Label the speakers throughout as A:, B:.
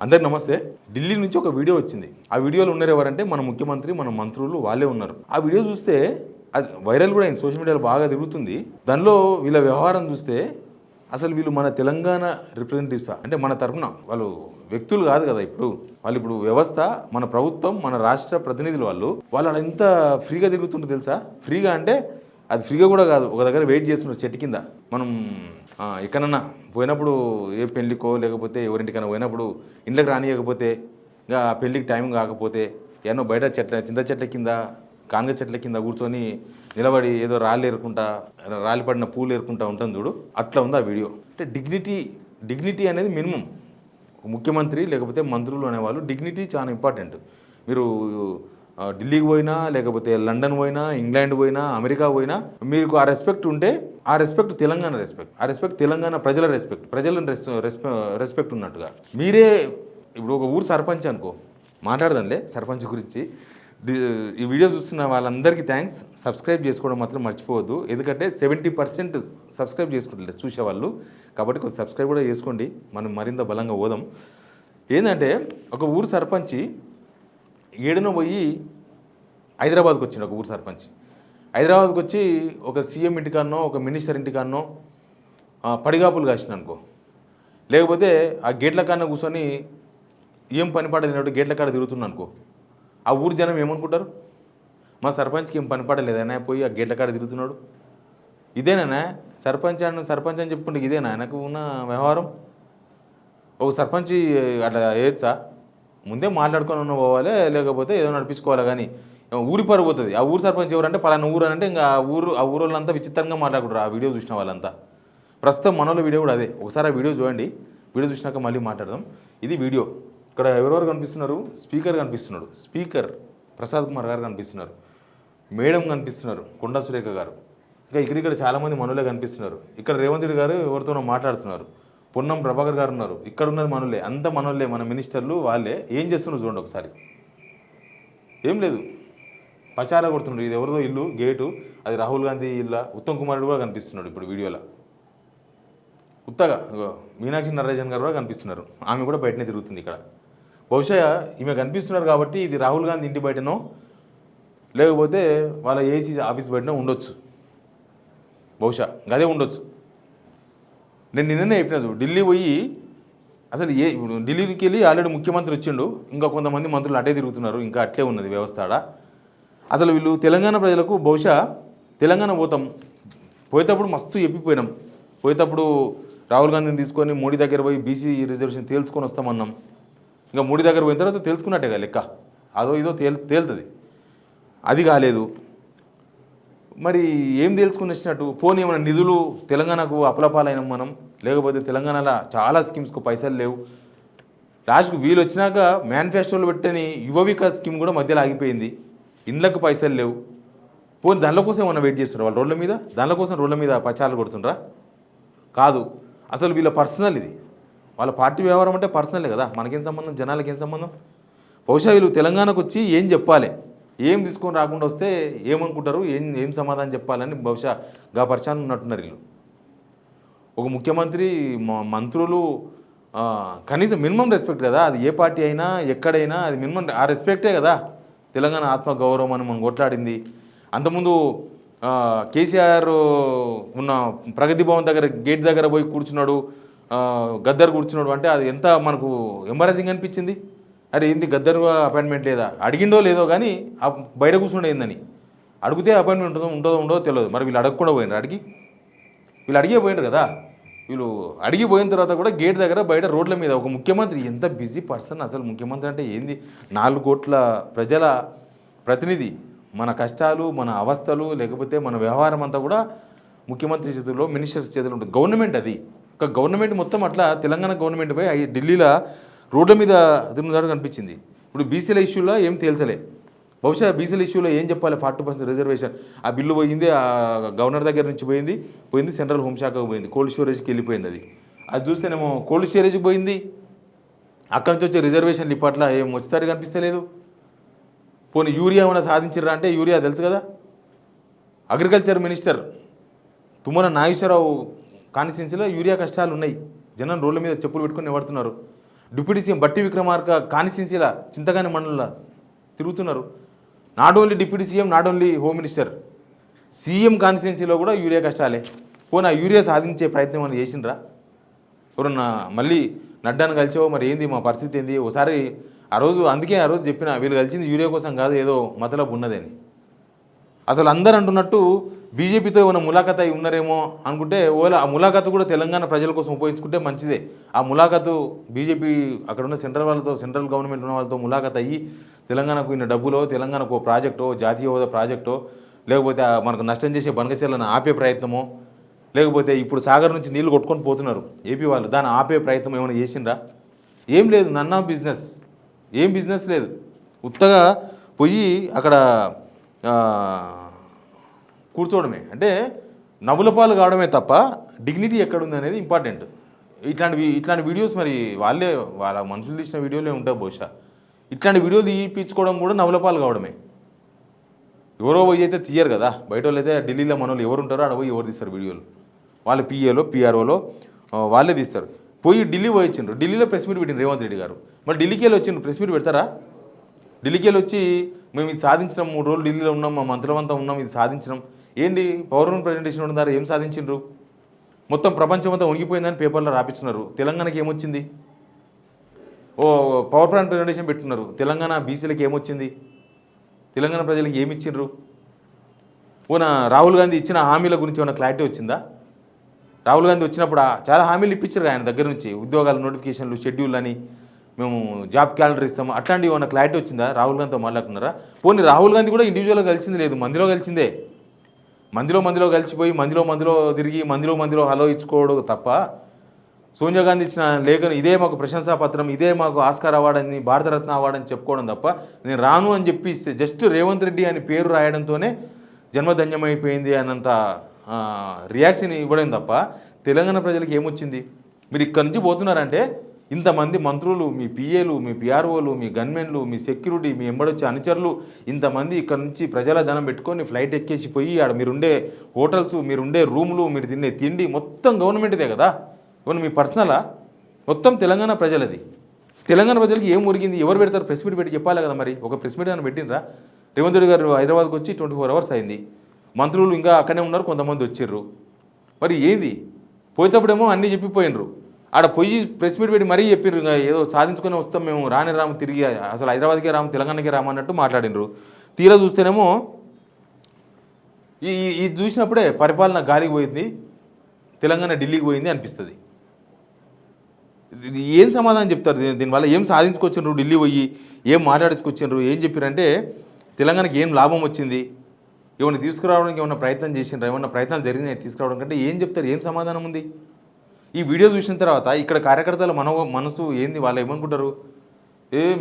A: అందరికి నమస్తే. ఢిల్లీ నుంచి ఒక వీడియో వచ్చింది. ఆ వీడియోలో ఉన్నారు ఎవరంటే మన ముఖ్యమంత్రి, మన మంత్రులు వాళ్ళే ఉన్నారు. ఆ వీడియో చూస్తే అది వైరల్ కూడా అయింది, సోషల్ మీడియాలో బాగా తిరుగుతుంది. దానిలో వీళ్ళ వ్యవహారం చూస్తే అసలు వీళ్ళు మన తెలంగాణ రిప్రజెంటేటివ్సా అంటే మన తరఫున వాళ్ళు వ్యక్తులు కాదు కదా. ఇప్పుడు వ్యవస్థ, మన ప్రభుత్వం, మన రాష్ట్ర ప్రతినిధులు వాళ్ళు ఎంత ఫ్రీగా తిరుగుతుంటారు తెలుసా. ఫ్రీగా అంటే అది ఫ్రీగా కూడా కాదు, ఒక దగ్గర వెయిట్ చేస్తున్నారు చెట్టు కింద. మనం ఎక్కడన్నా పోయినప్పుడు ఏ పెళ్ళికో లేకపోతే ఎవరింటికైనా పోయినప్పుడు ఇంట్లోకి రానియకపోతే, ఇంకా పెళ్ళికి టైం కాకపోతే ఎన్నో బయట చింత చెట్ల కింద, కాంగ చెట్ల కింద కూర్చొని నిలబడి ఏదో రాలి పడిన పూలు ఏరుకుంటా ఉంటుంది చూడు, అట్లా ఉంది ఆ వీడియో. అంటే డిగ్నిటీ అనేది మినిమం. ముఖ్యమంత్రి లేకపోతే మంత్రులు అనేవాళ్ళు డిగ్నిటీ చాలా ఇంపార్టెంట్. మీరు ఢిల్లీకి పోయినా లేకపోతే లండన్ పోయినా, ఇంగ్లాండ్ పోయినా, అమెరికా పోయినా మీకు ఆ రెస్పెక్ట్ ఉంటే, ఆ రెస్పెక్ట్ తెలంగాణ రెస్పెక్ట్, ఆ రెస్పెక్ట్ తెలంగాణ ప్రజల రెస్పెక్ట్ ఉన్నట్టుగా. మీరే ఇప్పుడు ఒక ఊరు సర్పంచ్ అనుకో, మాట్లాడదాంలే సర్పంచ్ గురించి. ఈ వీడియో చూస్తున్న వాళ్ళందరికీ థ్యాంక్స్. సబ్స్క్రైబ్ చేసుకోవడం మాత్రం మర్చిపోవద్దు, ఎందుకంటే 70% సబ్స్క్రైబ్ చేసుకుంటారు చూసేవాళ్ళు. కాబట్టి కొంచెం సబ్స్క్రైబ్ కూడా చేసుకోండి, మనం మరింత బలంగా పోదాం. ఏంటంటే ఒక ఊరు సర్పంచి 7న పోయి హైదరాబాద్కి వచ్చిండు. ఒక ఊరు సర్పంచ్ హైదరాబాద్కి వచ్చి ఒక సీఎం ఇంటికాన్నో ఒక మినిస్టర్ ఇంటికాన్నో పడిగాపులు కాసిన అనుకో, లేకపోతే ఆ గేట్ల కాన్న కూర్చొని ఏం పని పడలేనట్టు గేట్ల కాడ తిరుగుతున్నా అనుకో, ఆ ఊరు జనం ఏమనుకుంటారు? మా సర్పంచ్కి ఏం పని పడలేదన్నా, పోయి ఆ గేట్ల కాడ తిరుగుతున్నాడు, ఇదేనా సర్పంచ్ అని చెప్పుకుంటే ఇదేనా ఆయనకు ఉన్న వ్యవహారం? ఒక సర్పంచ్ అట్లా వేయచ్చా? ముందే మాట్లాడుకొని ఉన్న పోవాలి, లేకపోతే ఏదో నడిపించుకోవాలి. కానీ ఊరి పరుగు పోతుంది. ఆ ఊరు సర్పంచ్ ఎవరంటే పలానా ఊరు అని అంటే ఇంకా ఆ ఊరు వాళ్ళంతా విచిత్రంగా మాట్లాడుకుంటారు ఆ వీడియో చూసిన వాళ్ళంతా. ప్రస్తుతం మనోళ్ళ వీడియో కూడా అదే. ఒకసారి ఆ వీడియో చూడండి, వీడియో చూసినాక మళ్ళీ మాట్లాడదాం. ఇది వీడియో. ఇక్కడ ఎవరెవరు కనిపిస్తున్నారు? స్పీకర్ కనిపిస్తున్నాడు, స్పీకర్ ప్రసాద్ కుమార్ గారు కనిపిస్తున్నారు, మేడం కనిపిస్తున్నారు, కొండా సురేఖ గారు, ఇంకా ఇక్కడ చాలామంది మనోళ్ళే కనిపిస్తున్నారు. ఇక్కడ రేవంత్ రెడ్డి గారు ఎవరితోనో మాట్లాడుతున్నారు, పొన్నం ప్రభాకర్ గారు ఉన్నారు. ఇక్కడ ఉన్నది మనోళ్ళే, అంత మనోళ్ళే, మన మినిస్టర్లు వాళ్ళే. ఏం చేస్తున్నారు చూడండి ఒకసారి. ఏం లేదు, పచారా కొడుతున్నాడు. ఇది ఎవరిదో ఇల్లు, గేటు, అది రాహుల్ గాంధీ ఇల్లు. ఉత్తమ్ కుమార్ కూడా కనిపిస్తున్నాడు ఇప్పుడు వీడియోలో. ఉత్తగా మీనాక్షి నరేజన్ గారు కూడా కనిపిస్తున్నారు, ఆమె కూడా బయటనే తిరుగుతుంది ఇక్కడ. బహుశా ఈమె కనిపిస్తున్నారు కాబట్టి ఇది రాహుల్ గాంధీ ఇంటి బయటనో లేకపోతే వాళ్ళ ఏసీ ఆఫీస్ బయటనో ఉండొచ్చు, బహుశా అదే ఉండొచ్చు. నేను నిన్ననే చెప్పిన ఢిల్లీ పోయి అసలు ఢిల్లీకి వెళ్ళి ఆల్రెడీ ముఖ్యమంత్రి వచ్చిండు, ఇంకా కొంతమంది మంత్రులు అట్టే తిరుగుతున్నారు, ఇంకా అట్లే ఉన్నది వ్యవస్థ ఆడ. అసలు వీళ్ళు తెలంగాణ ప్రజలకు బహుశా తెలంగాణ పోయేటప్పుడు మస్తు చెప్పిపోయినాం. పోయేటప్పుడు రాహుల్ గాంధీని తీసుకొని మోడీ దగ్గర పోయి బీసీ రిజర్వేషన్ తేల్చుకొని వస్తామన్నాం. ఇంకా మోడీ దగ్గర పోయిన తర్వాత తెలుసుకున్నట్టే కదా లెక్క, అదో ఇదో తేలుతుంది. అది కాలేదు. మరి ఏం తెలుసుకుని వచ్చినట్టు? పోనీ ఏమైనా నిధులు తెలంగాణకు అప్లపాలైన మనం, లేకపోతే తెలంగాణలో చాలా స్కీమ్స్కు పైసలు లేవు. లాస్ట్కు వీళ్ళు వచ్చినాక మేనిఫెస్టోలో పెట్టని యువ వికాస్ స్కీమ్ కూడా మధ్యలో ఆగిపోయింది. ఇండ్లకు పైసలు లేవు. పోనీ దానిలో కోసం ఏమన్నా వెయిట్ చేస్తున్నారు వాళ్ళు రోడ్ల మీద? దానిలో కోసం రోడ్ల మీద పచారాలు కొడుతుండ్రా? కాదు, అసలు వీళ్ళ పర్సనల్ ఇది. వాళ్ళ పార్టీ వ్యవహారం అంటే పర్సనలే కదా, మనకేం సంబంధం, జనాలకి ఏం సంబంధం? బహుశా వీళ్ళు తెలంగాణకు వచ్చి ఏం చెప్పాలి, ఏం తీసుకొని రాకుండా వస్తే ఏమనుకుంటారు, ఏం సమాధానం చెప్పాలని బహుశా పరిచయం ఉన్నట్టున్నారు వీళ్ళు. ఒక ముఖ్యమంత్రి, మంత్రులు, కనీసం మినిమం రెస్పెక్ట్ కదా. అది ఏ పార్టీ అయినా ఎక్కడైనా అది మినిమం ఆ రెస్పెక్టే కదా తెలంగాణ ఆత్మగౌరవం అని మనం కొట్లాడింది. అంతకుముందు కేసీఆర్ ఉన్న ప్రగతి భవన్ దగ్గర గేట్ దగ్గర పోయి కూర్చున్నాడు, గద్దర్ కూర్చున్నాడు అంటే అది ఎంత మనకు ఎంబారసింగ్ అనిపించింది. అరే ఏంది గద్దర్ అపాయింట్మెంట్ లేదా? అడిగిండో లేదో కానీ బయట కూర్చుండే ఏందని. అడిగితే అపాయింట్మెంట్ ఉండదో తెలియదు. మరి వీళ్ళు అడగకుండా పోయినారు, వీళ్ళు అడిగే పోయినారు కదా. వీళ్ళు అడిగిపోయిన తర్వాత కూడా గేట్ దగ్గర బయట రోడ్ల మీద ఒక ముఖ్యమంత్రి, ఎంత బిజీ పర్సన్ అసలు ముఖ్యమంత్రి అంటే ఏంది? 4 కోట్ల ప్రజల ప్రతినిధి. మన కష్టాలు, మన అవస్థలు, లేకపోతే మన వ్యవహారం అంతా కూడా ముఖ్యమంత్రి చేతుల్లో, మినిస్టర్స్ చేతుల్లో ఉంటుంది. గవర్నమెంట్ అది. ఒక గవర్నమెంట్ మొత్తం అట్లా తెలంగాణ గవర్నమెంట్ పోయి ఢిల్లీలో రోడ్ల మీద తిరుగుతాడు కనిపించింది. ఇప్పుడు బీసీల ఇష్యూలో ఏం తేల్చలే. బహుశా బీసీల ఇష్యూలో ఏం చెప్పాలి? 40% రిజర్వేషన్ ఆ బిల్లు పోయింది, ఆ గవర్నర్ దగ్గర నుంచి పోయింది సెంట్రల్ హోంశాఖకు పోయింది, కోల్డ్ స్టోరేజ్కి వెళ్ళిపోయింది. అది చూస్తేనేమో కోల్డ్ స్టోరేజ్కి పోయింది, అక్కడి నుంచి వచ్చే రిజర్వేషన్లు ఇప్పట్ల ఏం వచ్చేసరికి కనిపిస్తలేదు. పోనీ యూరియా ఏమైనా సాధించారా అంటే యూరియా తెలుసు కదా. అగ్రికల్చర్ మినిస్టర్ తుమ్మల నాగేశ్వరరావు కాన్స్టిట్యున్సీలో యూరియా కష్టాలు ఉన్నాయి. జనం రోడ్ల మీద చెప్పులు పెట్టుకుని నిలబడుతున్నారు. డిప్యూటీ సీఎం బట్టి విక్రమార్క కాన్స్టిట్యున్సీల చింతకాని మండలంలో తిరుగుతున్నారు. Not only deputy CM, not only home minister, CM కాన్స్టిట్యున్సీలో కూడా యూరియా కష్టాలే. పోనీ ఆ యూరియా సాధించే ప్రయత్నం అని చేసిండ్రా? ఎవరన్నా మళ్ళీ నడ్డాను కలిసావో మరి ఏంది మా పరిస్థితి ఏంది ఒకసారి ఆ రోజు చెప్పిన వీళ్ళు కలిసింది యూరియా కోసం కాదు, ఏదో మతలబు ఉన్నదని. అసలు అందరూ అంటున్నట్టు బీజేపీతో ఏమైనా ములాఖత్ అయి ఉన్నారేమో అనుకుంటే ఓలా ఆ ములాఖతు కూడా తెలంగాణ ప్రజల కోసం ఉపయోగించుకుంటే మంచిదే. ఆ ములాఖతు బీజేపీ అక్కడ ఉన్న సెంట్రల్ గవర్నమెంట్ ఉన్న వాళ్ళతో ములాఖత్ అయ్యి తెలంగాణకు ఇన్ని డబ్బులో, తెలంగాణకు ఓ ప్రాజెక్టో, జాతీయ హోదా ప్రాజెక్టో, లేకపోతే మనకు నష్టం చేసే బనకచెర్లను ఆపే ప్రయత్నమో, లేకపోతే ఇప్పుడు సాగర్ నుంచి నీళ్లు కొట్టుకొని పోతున్నారు ఏపీ వాళ్ళు, దాన్ని ఆపే ప్రయత్నం ఏమైనా చేసిండ్రా? ఏం లేదు. నన్ ఆఫ్ బిజినెస్, ఏం బిజినెస్ లేదు. ఉత్తగా పోయి అక్కడ కూర్చోవడమే, నవ్వుల పాలు కావడమే తప్ప డిగ్నిటీ ఎక్కడుంది అనేది ఇంపార్టెంట్. ఇట్లాంటి వీడియోస్ మరి వాళ్ళ మనుషులు తీసిన వీడియోలే ఉంటాయి బహుశా. ఇట్లాంటి వీడియోలు తీయించుకోవడం కూడా నవ్వుల పాలు కావడమే. ఎవరో పోయి అయితే తీయరు కదా, బయట వాళ్ళు అయితే ఢిల్లీలో మన వాళ్ళు ఎవరు ఉంటారో ఆడ పోయి ఎవరు తీస్తారు వీడియోలు, వాళ్ళ పిఏలో పిఆర్ఓలో వాళ్ళే తీస్తారు. పోయి ఢిల్లీ పోయి వచ్చిండ్రు, ఢిల్లీలో ప్రెస్ మీట్ పెట్టిండ్రు రేవంత్ రెడ్డి గారు. మరి ఢిల్లీకి వెళ్ళి వచ్చిండ్రు, ప్రెస్ మీట్ పెడతారా? ఢిల్లీకి వెళ్ళి వచ్చి మేము ఇది సాధించినాం, 3 రోజులు ఢిల్లీలో ఉన్నాం, మా మంత్రులంతా ఉన్నాం, ఇది సాధించినాం. ఏంటి పవర్ పాయింట్ ప్రజెంటేషన్ ఉండారా? ఏం సాధించిండ్రు? మొత్తం ప్రపంచం అంతా ఉనిగిపోయిందని పేపర్లో రాపించున్నారు. తెలంగాణకి ఏమొచ్చింది? ఓ పవర్ పాయింట్ ప్రజెంటేషన్ పెట్టున్నారు. తెలంగాణ బీసీలకు ఏమొచ్చింది? తెలంగాణ ప్రజలకు ఏమి ఇచ్చిండ్రు? రాహుల్ గాంధీ ఇచ్చిన హామీల గురించి ఏమైనా క్లారిటీ వచ్చిందా? రాహుల్ గాంధీ వచ్చినప్పుడు చాలా హామీలు ఇప్పించారు ఆయన దగ్గర నుంచి, ఉద్యోగాల నోటిఫికేషన్లు, షెడ్యూల్ అని, మేము జాబ్ క్యాలెండర్ ఇస్తాము, అట్లాంటివి ఏమైనా క్లారిటీ వచ్చిందా? రాహుల్ గాంధీతో మాట్లాడుకున్నారా? పోనీ రాహుల్ గాంధీ కూడా ఇండివిజువల్గా కలిసింది లేదు, మందిలో కలిసిందే. మందిలో కలిసిపోయి మందిలో తిరిగి మందిలో హలో ఇచ్చుకోవడం తప్ప, సోనియా గాంధీ ఇచ్చిన లేఖను ఇదే మాకు ప్రశంసాపత్రం, ఇదే మాకు ఆస్కార్ అవార్డు అని, భారతరత్న అవార్డు అని చెప్పుకోవడం తప్ప, నేను రాను అని చెప్పి ఇస్తే జస్ట్ రేవంత్ రెడ్డి అని పేరు రాయడంతోనే జన్మధన్యమైపోయింది అన్నంత రియాక్షన్ ఇవ్వడం తప్ప తెలంగాణ ప్రజలకు ఏమొచ్చింది? మీరు ఇక్కడి నుంచి పోతున్నారంటే ఇంతమంది మంత్రులు, మీ పిఏలు, మీ పిఆర్ఓలు, మీ గన్మెన్లు, మీ సెక్యూరిటీ, మీ ఎంబడొచ్చే అనుచరులు, ఇంతమంది ఇక్కడ నుంచి ప్రజల ధనం పెట్టుకొని ఫ్లైట్ ఎక్కేసి పోయి ఆడ మీరుండే హోటల్స్, మీరుండే రూములు, మీరు తినే తిండి మొత్తం గవర్నమెంట్దే కదా. ఇవన్నీ మీ పర్సనలా? మొత్తం తెలంగాణ ప్రజలది. తెలంగాణ ప్రజలకి ఏం మురిగింది? ఎవరు పెడతారు? ప్రెస్ మీట్ పెట్టి చెప్పాలి కదా. మరి ఒక ప్రెస్ మీట్ అని పెట్టినరా? రేవంత్ రెడ్డి గారు హైదరాబాద్కి వచ్చి 24 hours అయింది, మంత్రులు ఇంకా అక్కడే ఉన్నారు, కొంతమంది వచ్చిర్రు. మరి ఏంది? పోయేటప్పుడేమో అన్నీ చెప్పిపోయినరు, ఆడ పోయి ప్రెస్ మీట్ పెట్టి మరీ చెప్పిర్రు ఏదో సాధించుకొని వస్తాం మేము, రాము తిరిగి, అసలు హైదరాబాద్కే రాము, తెలంగాణకే రాము అన్నట్టు మాట్లాడినరు. తీరా చూస్తేనేమో ఇది చూసినప్పుడే పరిపాలన గాలికి పోయింది, తెలంగాణ ఢిల్లీకి పోయింది అనిపిస్తుంది. ఏం సమాధానం చెప్తారు? దీనివల్ల ఏం సాధించుకొచ్చిండ్రు? ఢిల్లీ పోయి ఏం మాట్లాడించుకొచ్చిండ్రు? ఏం చెప్పారంటే తెలంగాణకి ఏం లాభం వచ్చింది, ఏమైనా తీసుకురావడానికి ఏమైనా ప్రయత్నం చేసిండ్రు, ఏమైనా ప్రయత్నాలు జరిగినాయి తీసుకురావడం కంటే ఏం చెప్తారు? ఏం సమాధానం ఉంది? ఈ వీడియో చూసిన తర్వాత ఇక్కడ కార్యకర్తల మనసు ఏంది? వాళ్ళు ఏమనుకుంటారు?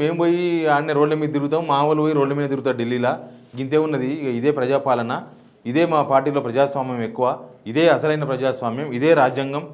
A: మేము పోయి ఆడనే రోడ్ల మీద తిరుగుతాం, మా వాళ్ళు పోయి రోడ్ల మీద తిరుగుతారు ఢిల్లీలో, ఇంతే ఉన్నది, ఇదే ప్రజాపాలన, ఇదే మా పార్టీలో ప్రజాస్వామ్యం ఎక్కువ, ఇదే అసలైన ప్రజాస్వామ్యం, ఇదే రాజ్యాంగం,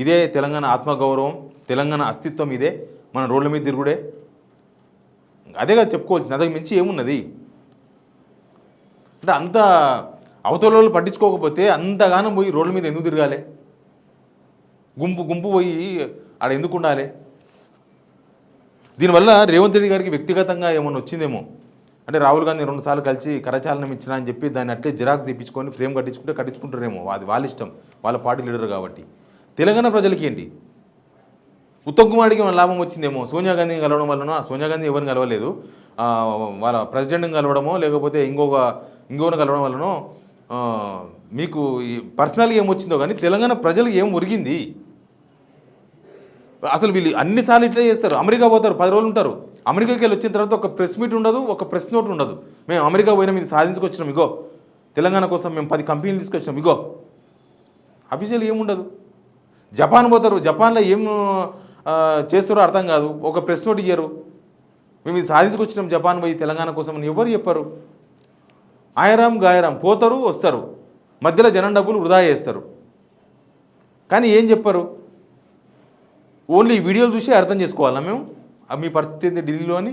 A: ఇదే తెలంగాణ ఆత్మగౌరవం, తెలంగాణ అస్తిత్వం, ఇదే మన రోడ్ల మీద తిరుగుడే, అదే కదా చెప్పుకోవాల్సింది. అదే మించి ఏమున్నది? అంటే అంత అవతల పట్టించుకోకపోతే అంతగానం పోయి రోడ్ల మీద ఎందుకు తిరగాలి? గుంపు పోయి ఆడ ఎందుకు ఉండాలి? దీనివల్ల రేవంత్ రెడ్డి గారికి వ్యక్తిగతంగా ఏమైనా వచ్చిందేమో. అంటే రాహుల్ గాంధీ 2 సార్లు కలిసి కరచాలనం ఇచ్చినా అని చెప్పి దాన్ని అట్లే జిరాక్స్ తెప్పించుకొని ఫ్రేమ్ కట్టించుకుంటారేమో, అది వాళ్ళ ఇష్టం, వాళ్ళ పార్టీ లీడర్ కాబట్టి. తెలంగాణ ప్రజలకి ఏంటి? ఉత్తమ్ కుమార్కి ఏమైనా లాభం వచ్చిందేమో సోనియా గాంధీని కలవడం వలన. సోనియా గాంధీ ఎవరిని కలవలేదు, వాళ్ళ ప్రెసిడెంట్ని కలవడమో లేకపోతే ఇంకొకరిని కలవడం వలన మీకు పర్సనల్గా ఏమొచ్చిందో కానీ తెలంగాణ ప్రజలకు ఏం ఒరిగింది? అసలు వీళ్ళు అన్నిసార్లు ఇట్లే చేస్తారు. అమెరికా పోతారు, 10 రోజులు ఉంటారు, అమెరికాకి వెళ్ళి వచ్చిన తర్వాత ఒక ప్రెస్ మీట్ ఉండదు, ఒక ప్రెస్ నోట్ ఉండదు. మేము అమెరికా పోయినా ఇది సాధించుకొచ్చినాం, ఇగో తెలంగాణ కోసం మేము 10 కంపెనీలు తీసుకొచ్చినాం, ఇగో అఫీషియల్ ఏముండదు. జపాన్ పోతారు, జపాన్లో ఏం చేస్తారో అర్థం కాదు, ఒక ప్రెస్ నోట్ ఇయ్యరు, మేము ఇది సాధించుకొచ్చినాం జపాన్ పోయి తెలంగాణ కోసం అని ఎవరు చెప్పరు. ఆయరాం గాయరాం పోతారు వస్తారు, మధ్యలో జనం డబ్బులు వృధా చేస్తారు, కానీ ఏం చెప్పరు. ఓన్లీ వీడియోలు చూసి అర్థం చేసుకోవాలా మేము మీ పరిస్థితి ఏంటి ఢిల్లీలో అని?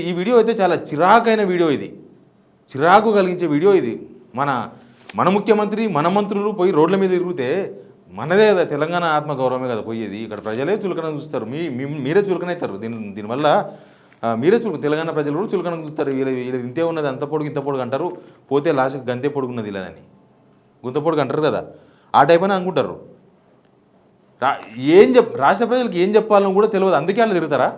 A: ఈ వీడియో అయితే చాలా చిరాకైన వీడియో, ఇది చిరాకు కలిగించే వీడియో ఇది. మన ముఖ్యమంత్రి, మన మంత్రులు పోయి రోడ్ల మీద తిరిగితే మనదే కదా తెలంగాణ ఆత్మగౌరవమే కదా పోయేది. ఇక్కడ ప్రజలే చులకన చూస్తారు, మీరే చులకన అవుతారు. దీనివల్ల మీరే తెలంగాణ ప్రజలు కూడా చులకన చూస్తారు. వీళ్ళు ఇంతే ఉన్నది, అంత పొడుగు ఇంత పొడుగు అంటారు, పోతే లాస్ట్ గంతే పొడుగున్నది ఇలాని గుంత పొడుగు అంటారు కదా, ఆ టైప్ అని అనుకుంటారు. రాష్ట్ర ప్రజలకు ఏం చెప్పాలని కూడా తెలియదు, అందుకే వాళ్ళు తిరుగుతారా?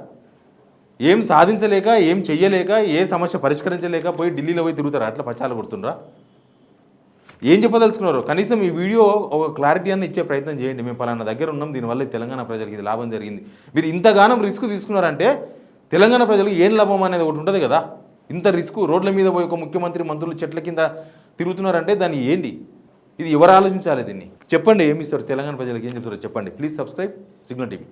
A: ఏం సాధించలేక, ఏం చెయ్యలేక, ఏ సమస్య పరిష్కరించలేక పోయి ఢిల్లీలో పోయి తిరుగుతారా? అట్లా పచ్చాలు కొడుతుండ్రా? ఏం చెప్పదలుచుకున్నారు? కనీసం ఈ వీడియో ఒక క్లారిటీ అన్న ఇచ్చే ప్రయత్నం చేయండి. మేము పలానా దగ్గర ఉన్నాం, దీనివల్ల తెలంగాణ ప్రజలకు ఇది లాభం జరిగింది. మీరు ఇంతగానం రిస్క్ తీసుకున్నారంటే తెలంగాణ ప్రజలకు ఏం లాభం అనేది ఒకటి ఉంటుంది కదా. ఇంత రిస్క్, రోడ్ల మీద పోయి ఒక ముఖ్యమంత్రి మంత్రులు చెట్ల కింద తిరుగుతున్నారంటే దాన్ని ఏంటి? ఇది ఎవరు ఆలోచించాలి? దీన్ని చెప్పండి, ఏమి ఇస్తారు తెలంగాణ ప్రజలకు, ఏం చెప్తారో చెప్పండి. Please subscribe signal TV.